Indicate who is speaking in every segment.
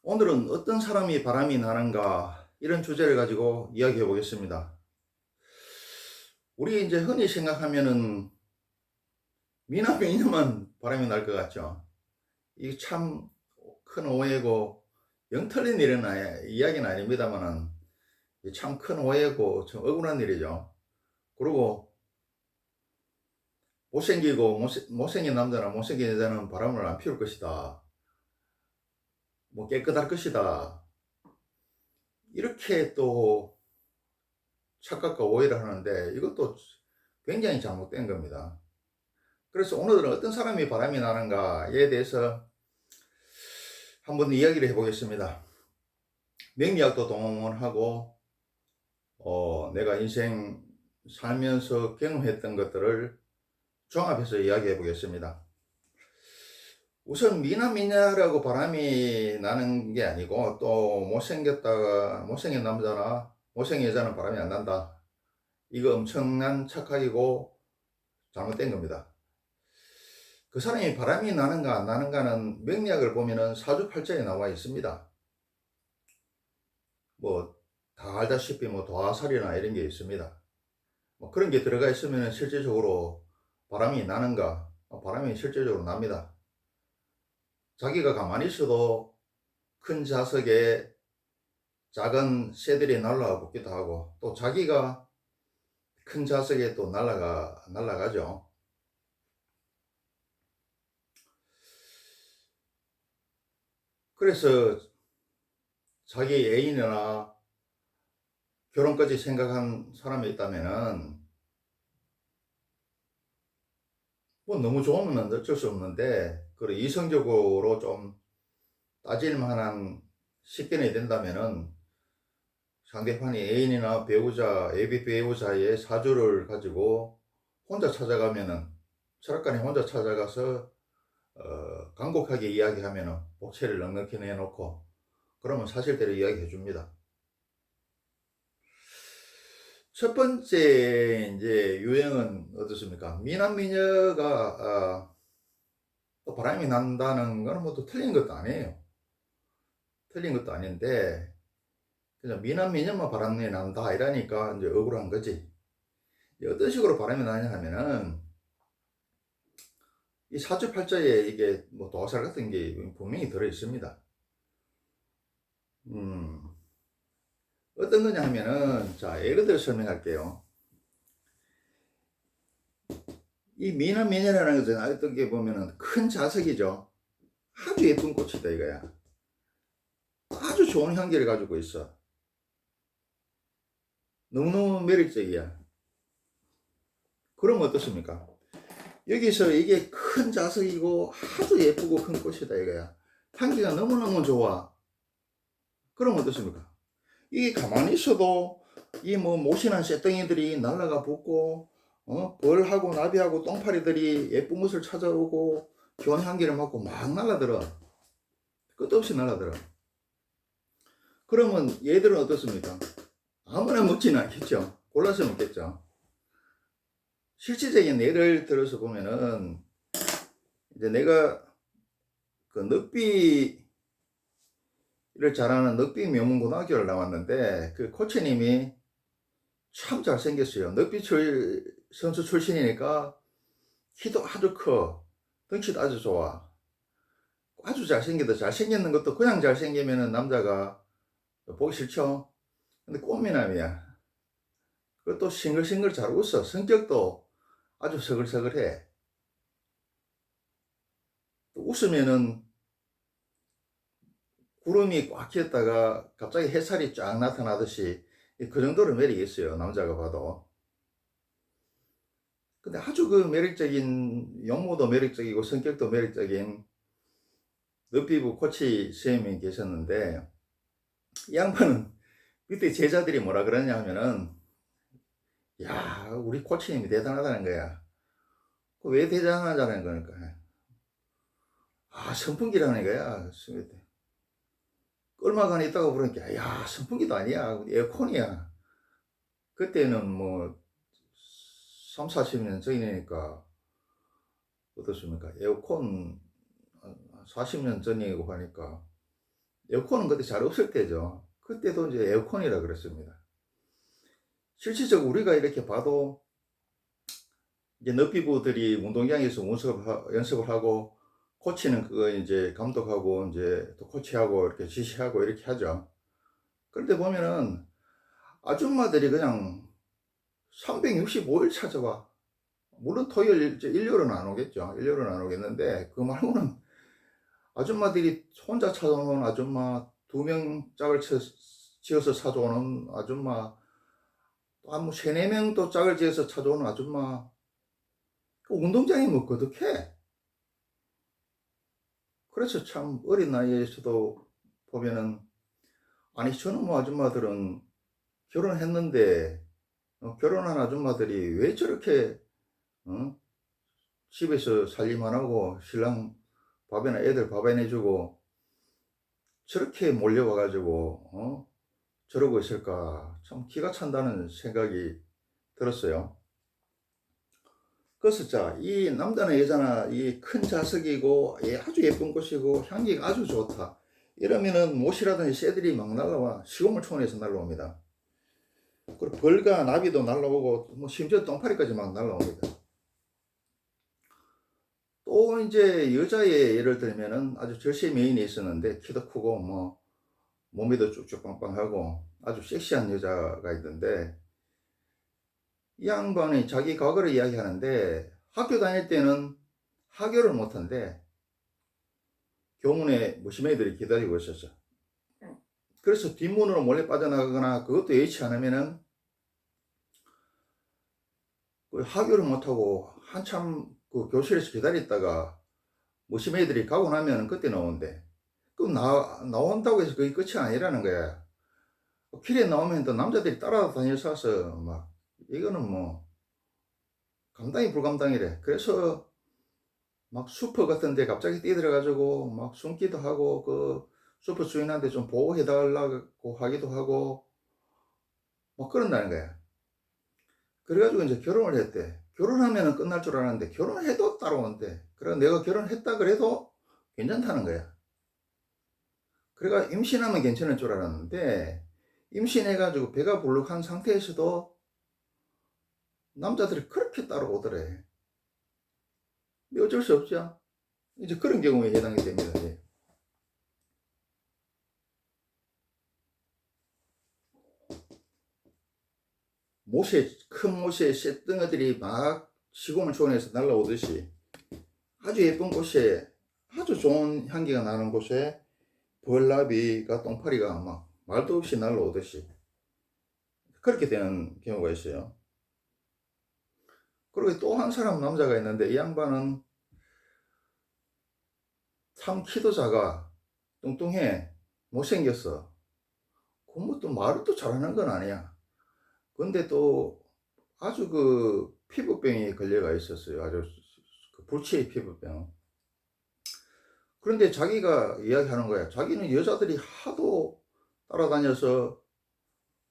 Speaker 1: 오늘은 어떤 사람이 바람이 나는가 이런 주제를 가지고 이야기해 보겠습니다. 우리 이제 흔히 생각하면은 미남이냐만 바람이 날 것 같죠. 이게 참 큰 오해고 영 틀린 일은 이야기는 아닙니다만은 참 큰 오해고 좀 억울한 일이죠. 그리고 못생기고 못생긴 남자나 못생긴 여자는 바람을 안 피울 것이다. 뭐 깨끗할 것이다. 이렇게 또 착각과 오해를 하는데 이것도 굉장히 잘못된 겁니다. 그래서 오늘은 어떤 사람이 바람이 나는가에 대해서 한번 이야기를 해보겠습니다. 명리학도 동원하고 내가 인생 살면서 경험했던 것들을 종합해서 이야기해 보겠습니다. 우선 미남 미녀라고 바람이 나는 게 아니고 또 못생긴 남자나 못생긴 여자는 바람이 안 난다. 이거 엄청난 착각이고 잘못된 겁니다. 그 사람이 바람이 나는가 안 나는가는 명리학을 보면은 사주팔자에 나와 있습니다. 뭐 다 알다시피 뭐 도화살이나 이런 게 있습니다. 뭐 그런 게 들어가 있으면 실질적으로 바람이 나는가? 바람이 실질적으로 납니다. 자기가 가만히 있어도 큰 자석에 작은 새들이 날아가 붙기도 하고 또 자기가 큰 자석에 또 날아가죠. 그래서 자기 애인이나 결혼까지 생각한 사람이 있다면은 뭐 너무 좋으면 어쩔 수 없는데 그리고 이성적으로 좀 따질 만한 식견이 된다면은 상대방이 애인이나 배우자, 예비 배우자의 사주를 가지고 혼자 찾아가면은 철학관에 혼자 찾아가서 간곡하게 이야기하면은 복채를 넉넉히 내놓고 그러면 사실대로 이야기해 줍니다. 첫 번째 이제 유형은 어떻습니까? 미남 미녀가 또 바람이 난다는 거는 뭐 또 틀린 것도 아니에요. 틀린 것도 아닌데 그냥 미남 미녀만 바람이 난다 이러니까 이제 억울한 거지. 어떤 식으로 바람이 나냐 하면은 이 사주팔자에 이게 뭐 도화살 같은 게 분명히 들어 있습니다. 음, 어떤 거냐 하면은 자 예를 들어 설명할게요. 이 미남 미녀라는 것은 어떻게 보면은 큰 자석이죠. 아주 예쁜 꽃이다 이거야. 아주 좋은 향기를 가지고 있어. 너무너무 매력적이야. 그럼 어떻습니까? 여기서 이게 큰 자석이고 아주 예쁘고 큰 꽃이다 이거야. 향기가 너무너무 좋아. 그럼 어떻습니까? 이게 가만히 있어도 이 뭐 모신한 쇳덩이들이 날아가 붙고 벌하고 나비하고 똥파리들이 예쁜 것을 찾아오고 좋은 향기를 맡고 막 날아들어. 끝도 없이 날아들어. 그러면 얘들은 어떻습니까? 아무나 먹지는 않겠죠. 골라서 먹겠죠. 실질적인 예를 들어서 보면은 이제 내가 그 늑비를 잘하는 늑비 명문고등학교를 나왔는데 그 코치님이 참 잘생겼어요. 선수 출신이니까 키도 아주 커. 덩치도 아주 좋아. 아주 잘생겼다. 잘생겼는 것도 그냥 잘생기면은 남자가 보기 싫죠? 근데 꽃미남이야. 그것도 싱글싱글 잘 웃어. 성격도 아주 서글서글해. 또 웃으면은 구름이 꽉 꼈다가 갑자기 햇살이 쫙 나타나듯이 그 정도로 매력이 있어요. 남자가 봐도. 근데 아주 그 매력적인, 용모도 매력적이고 성격도 매력적인 늪피부 코치 선생님이 계셨는데 이 양반은 그때 제자들이 뭐라 그러냐 하면은 야 우리 코치님이 대단하다는 거야. 왜 대단하다는 거니까 선풍기라는 거야. 얼마간 있다고 그러니까 야 선풍기도 아니야 에어컨이야. 그때는 뭐 3, 40년 전이니까 어떻습니까? 에어컨 40년 전이고 하니까 에어컨은 그때 잘 없을 때죠. 그때도 이제 에어컨이라 그랬습니다. 실질적으로 우리가 이렇게 봐도 이제 너피부들이 운동장에서 연습을 하고 코치는 그거 이제 감독하고 이제 또 코치하고 이렇게 지시하고 이렇게 하죠. 그런데 보면은 아줌마들이 그냥 365일 찾아와. 물론 토요일, 일요일은 안 오겠죠. 일요일은 안 오겠는데, 그 말고는 아줌마들이 혼자 찾아오는 아줌마, 2명 짝을 지어서 찾아오는 아줌마, 또 한 3, 4명 또 짝을 지어서 찾아오는 아줌마, 그 운동장이 뭐 거득해. 그래서 참 어린 나이에서도 보면은, 아니, 저놈 아줌마들은 결혼했는데, 결혼한 아줌마들이 왜 저렇게, 어? 집에서 살림만 하고 신랑 밥이나 애들 밥 해주고 저렇게 몰려와가지고 저러고 있을까 참 기가 찬다는 생각이 들었어요. 그래서 자, 이 남자나 여자나 이 큰 자석이고 아주 예쁜 꽃이고 향기가 아주 좋다 이러면은 못이라든지 새들이 막 날라와 시골물 초원에서 날라옵니다. 그리고 벌과 나비도 날라오고 뭐 심지어 똥파리까지 막 날라옵니다. 또 이제 여자의 예를 들면은 아주 절세 미인이 있었는데 키도 크고 뭐 몸매도 쭉쭉 빵빵하고 아주 섹시한 여자가 있던데 이 양반이 자기 과거를 이야기하는데 학교 다닐 때는 하교를 못한데 교문에 무시매들이 기다리고 있었어. 그래서 뒷문으로 몰래 빠져나가거나 그것도 예치 않으면은 그 하교를 못하고 한참 그 교실에서 기다렸다가 무시매들이 가고 나면 그때 나오는데 그럼 나온다고 해서 그게 끝이 아니라는 거야. 길에 나오면 또 남자들이 따라다녀서 막 이거는 뭐 감당이 불감당이래. 그래서 막 슈퍼 같은 데 갑자기 뛰어들어가지고 막 숨기도 하고 그 슈퍼 주인한테 좀 보호해달라고 하기도 하고 뭐 그런다는 거야. 그래가지고 이제 결혼을 했대. 결혼하면 끝날 줄 알았는데 결혼해도 따라온대. 그래서 내가 결혼했다 그래도 괜찮다는 거야. 그래가 임신하면 괜찮을 줄 알았는데 임신해가지고 배가 불룩한 상태에서도 남자들이 그렇게 따라오더래. 어쩔 수 없죠. 이제 그런 경우에 해당이 됩니다. 예. 큰 못에 쇳덩어들이 막 시골 초원에서 날라오듯이 아주 예쁜 곳에 아주 좋은 향기가 나는 곳에 벌나비가 똥파리가 막 말도 없이 날라오듯이 그렇게 되는 경우가 있어요. 그리고 또 한 사람 남자가 있는데 이 양반은 참 키도 작아 뚱뚱해 못생겼어. 뭐 또 말을 또 잘하는 건 아니야. 근데 또 아주 그 피부병이 걸려가 있었어요. 아주 그 불치의 피부병. 그런데 자기가 이야기하는 거야. 자기는 여자들이 하도 따라다녀서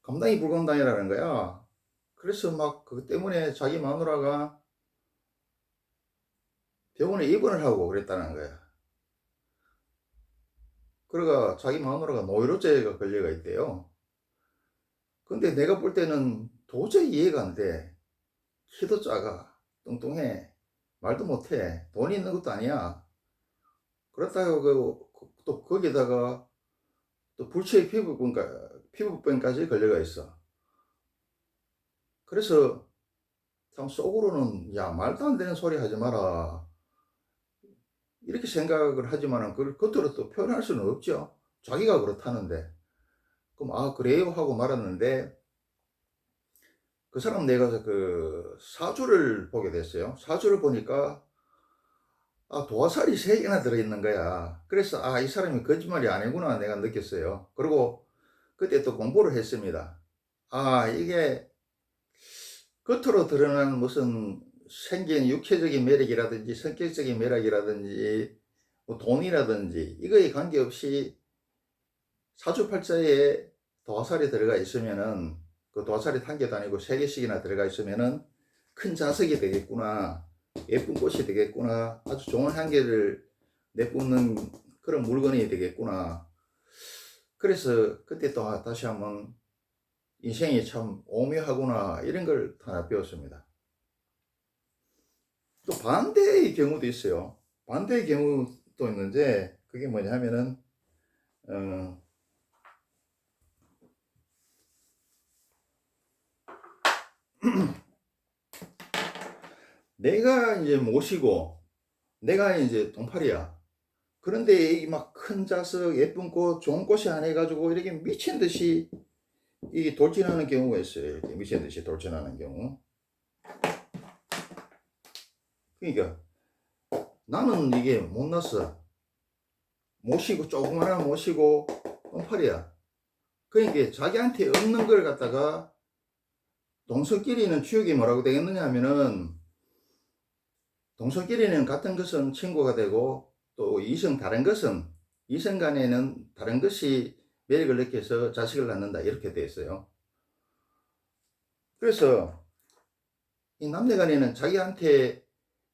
Speaker 1: 감당이 불감당이라는 거야. 그래서 막 그 때문에 자기 마누라가 병원에 입원을 하고 그랬다는 거야. 그러가 자기 마누라가 노이로제가 걸려가 있대요. 근데 내가 볼 때는 도저히 이해가 안 돼. 키도 작아, 뚱뚱해, 말도 못해, 돈이 있는 것도 아니야. 그렇다고 또 거기다가 또 불치의 피부병까지 걸려가 있어. 그래서 참 속으로는 야 말도 안 되는 소리 하지 마라 이렇게 생각을 하지만은 그걸 겉으로 또 표현할 수는 없죠. 자기가 그렇다는데. 그럼 아 그래요 하고 말았는데 그 사람 내가 그 사주를 보게 됐어요. 사주를 보니까 아 도화살이 3개나 들어있는 거야. 그래서 아 이 사람이 거짓말이 아니구나 내가 느꼈어요. 그리고 그때 또 공부를 했습니다. 아 이게 겉으로 드러나는 무슨 생긴 육체적인 매력이라든지 성격적인 매력이라든지 뭐 돈이라든지 이거에 관계없이 사주팔자에 도화살이 들어가 있으면은 그 도화살이 1개도 아니고 3개씩이나 들어가 있으면은 큰 자석이 되겠구나, 예쁜 꽃이 되겠구나, 아주 좋은 향기를 내뿜는 그런 물건이 되겠구나, 그래서 그때 또 다시 한번 인생이 참 오묘하구나 이런 걸 하나 배웠습니다. 또 반대의 경우도 있어요. 반대의 경우도 있는데 그게 뭐냐 하면은 어, 내가 이제 모시고 내가 이제 동팔이야. 그런데 이 막 큰 자석 예쁜 꽃 좋은 꽃이 안 해가지고 이렇게 미친 듯이 이 돌진하는 경우가 있어요. 이렇게 미친 듯이 돌진하는 경우. 그러니까 나는 이게 못났어. 모시고 조그마한 모시고 똥팔이야. 그러니까 자기한테 없는 걸 갖다가 동성끼리는 추억이 뭐라고 되겠느냐 하면은 동성끼리는 같은 것은 친구가 되고 또 이성 다른 것은 이성 간에는 다른 것이 매력을 느껴서 자식을 낳는다 이렇게 되어 있어요. 그래서 이 남녀 간에는 자기한테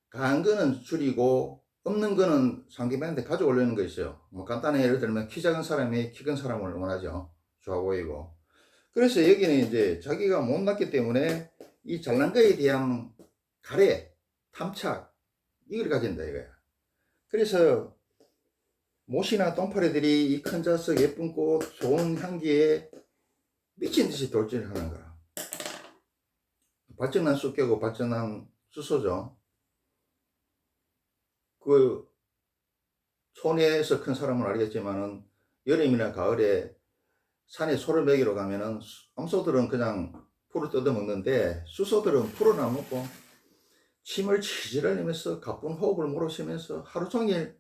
Speaker 1: 강한 거는 줄이고 없는 거는 상대방한테 가져오려는 거 있어요. 뭐 간단한 예를 들면 키 작은 사람이 키 큰 사람을 원하죠. 좋아 보이고. 그래서 여기는 이제 자기가 못났기 때문에 이 잘난 거에 대한 가래, 탐착 이걸 가진다 이거야. 그래서 못이나 똥파리들이 이 큰 자석 예쁜 꽃 좋은 향기에 미친 듯이 돌진을 하는 거야. 발전한 쑥개고 발전한 수소죠. 그 촌에서 큰 사람은 알겠지만은 여름이나 가을에 산에 소를 먹이러 가면은 암소들은 그냥 풀을 뜯어 먹는데 수소들은 풀을 안 먹고 침을 질질 흘리면서 가쁜 호흡을 몰아쉬면서 하루 종일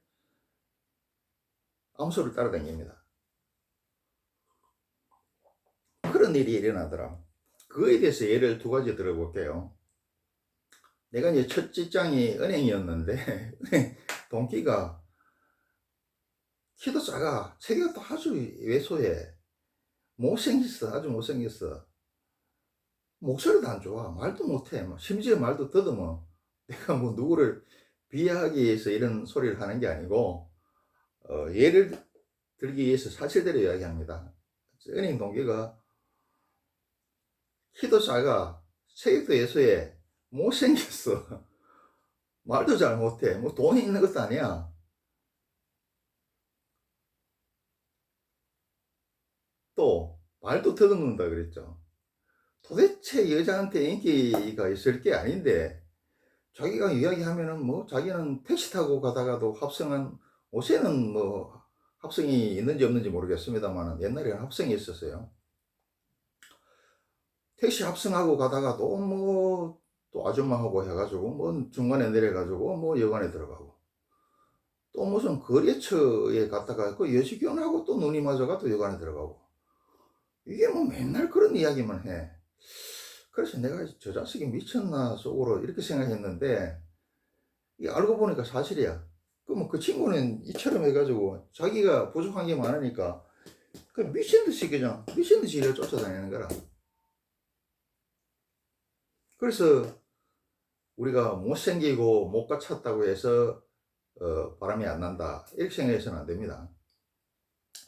Speaker 1: 암소를 따라다닙니다. 그런 일이 일어나더라. 그거에 대해서 예를 두 가지 들어볼게요. 내가 이제 첫 직장이 은행이었는데 동기가 키도 작아, 체격도 아주 왜소해, 못생겼어, 아주 못생겼어. 목소리도 안 좋아, 말도 못해, 심지어 말도 더듬어. 내가 뭐 누구를 비하하기 위해서 이런 소리를 하는 게 아니고 예를 들기 위해서 사실대로 이야기합니다. 은행 동기가 키도 작아, 체격도 예소해, 못생겼어, 말도 잘 못해, 뭐 돈이 있는 것도 아니야. 또 말도 더듬는다 그랬죠. 도대체 여자한테 인기가 있을 게 아닌데 자기가 이야기하면은 뭐 자기는 택시 타고 가다가도 합성한 요새는 뭐 합성이 있는지 없는지 모르겠습니다만 옛날에는 합성이 있었어요. 택시 합성하고 가다가도 뭐 또 아줌마하고 해가지고 뭐 중간에 내려가지고 뭐 여관에 들어가고 또 무슨 거래처에 갔다가 그 여직원하고 또 눈이 맞아가 또 여관에 들어가고 이게 뭐 맨날 그런 이야기만 해. 그래서 내가 저 자식이 미쳤나 속으로 이렇게 생각했는데 이 알고 보니까 사실이야. 그럼 그 친구는 이처럼 해가지고 자기가 부족한 게 많으니까 그 미친 듯이 그냥 미친 듯이 이를 쫓아다니는 거라. 그래서 우리가 못생기고 못 갖췄다고 해서 바람이 안 난다 이렇게 생각해서는 안 됩니다.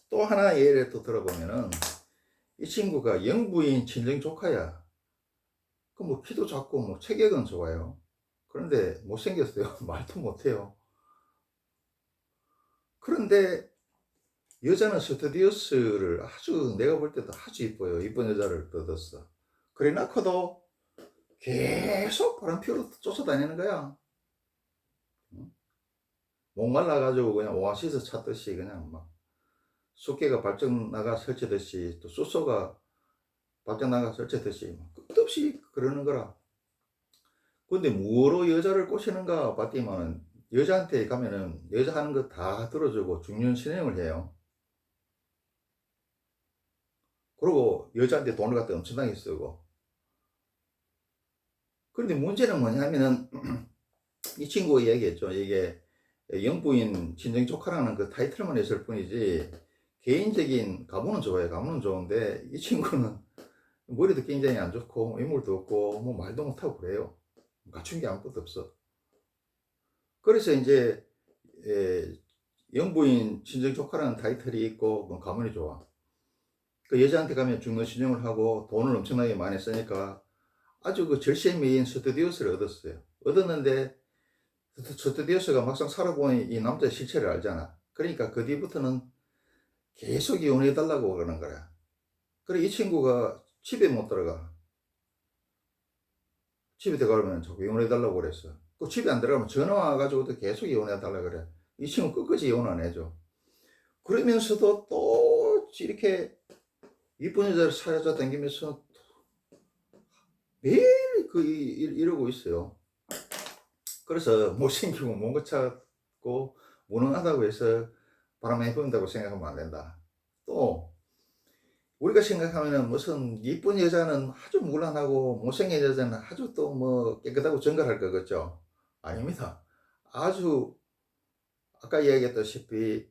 Speaker 1: 또 하나 예를 또 들어보면은 이 친구가 영부인 친정 조카야. 그 뭐 키도 작고 뭐 체격은 좋아요. 그런데 못생겼어요. 말도 못해요. 그런데 여자는 스튜디오스를 아주 내가 볼 때도 아주 이뻐요. 이쁜 여자를 뜯었어. 그래 놓고도 계속 바람 피우러 쫓아다니는 거야. 목말라가지고 그냥 오아시스 찾듯이 그냥 막 숫개가 발정 나가 설치듯이 또 숫소가 발정 나가 설치듯이 끝없이 그러는 거라. 근데 뭐로 여자를 꼬시는가 봤더니만 여자한테 가면은 여자 하는 거 다 들어주고 중년 신용을 해요. 그리고 여자한테 돈을 갖다 엄청나게 쓰고. 그런데 문제는 뭐냐면은 이 친구가 이야기했죠. 이게 영부인 친정 조카라는 그 타이틀만 있을 뿐이지 개인적인 가문은 좋아요. 가문은 좋은데 이 친구는 머리도 굉장히 안 좋고 인물도 없고 뭐 말도 못하고 그래요. 갖춘 게 아무것도 없어. 그래서 이제 영부인 친정 조카라는 타이틀이 있고 뭐 가문이 좋아. 그 여자한테 가면 중노신용을 하고 돈을 엄청나게 많이 쓰니까 아주 그 절세에 매인 스튜디오스를 얻었어요. 얻었는데 스튜디오스가 막상 살아보니 이 남자의 실체를 알잖아. 그러니까 그 뒤부터는 계속 이혼해달라고 그러는 거야. 그래 이 친구가 집에 못 들어가. 집에 들어가면 자꾸 이혼해달라고 그랬어. 그 집에 안 들어가면 전화 와가지고도 계속 이혼해달라고 그래. 이 친구 끝까지 이혼 안 해줘. 그러면서도 또 이렇게 이쁜 여자를 찾아다니면서 매일 이러고 있어요. 그래서 못생기고 뭔가 찾고 무능하다고 해서 바람에 핀다고 생각하면 안 된다. 또 우리가 생각하면은 무슨 이쁜 여자는 아주 무난하고 못생긴 여자는 아주 또 뭐 깨끗하고 정갈할 거겠죠. 아닙니다. 아주 아까 이야기했다시피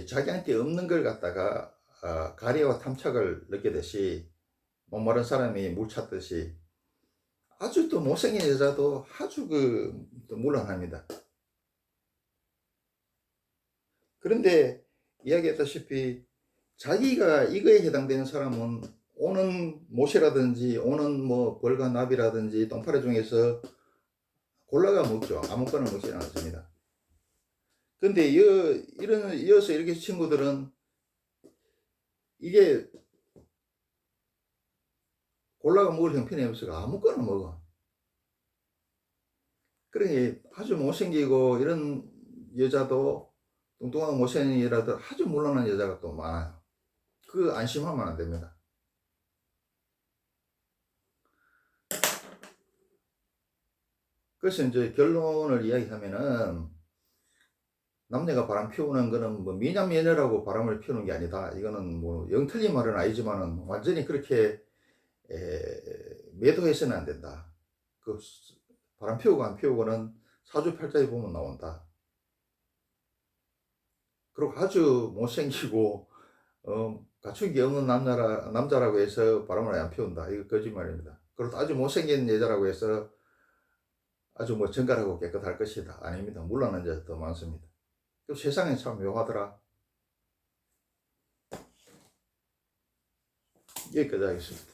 Speaker 1: 자기한테 없는 걸 갖다가 가리와 탐착을 느끼듯이 목마른 사람이 물 찾듯이 아주 또 못생긴 여자도 아주 또 무난합니다. 그런데 이야기했다시피 자기가 이거에 해당되는 사람은 오는 못이라든지 오는 뭐 벌과 나비라든지 똥파리 중에서 골라가 먹죠. 아무거나 먹지는 않습니다. 근데 이어서 이렇게 친구들은 이게 골라가 먹을 형편이 없어서 아무거나 먹어. 그러니 아주 못생기고 이런 여자도 뚱뚱하고 못생긴 여자도 아주 물란한 여자가 또 많아요. 그 안심하면 안 됩니다. 그래서 이제 결론을 이야기하면은 남녀가 바람 피우는 거는 뭐 미남미녀라고 바람을 피우는 게 아니다. 이거는 뭐 영 틀린 말은 아니지만은 완전히 그렇게 매도해서는 안 된다. 그 바람 피우고 안 피우고는 사주팔자에 보면 나온다. 그리고 아주 못생기고 갖춘 게 없는 남자라고 해서 바람을 안 피운다. 이거 거짓말입니다. 그리고 아주 못생긴 여자라고 해서 아주 뭐 정갈하고 깨끗할 것이다. 아닙니다. 물론은 이제 더 많습니다. 세상에 참 묘하더라. 여기까지 하겠습니다.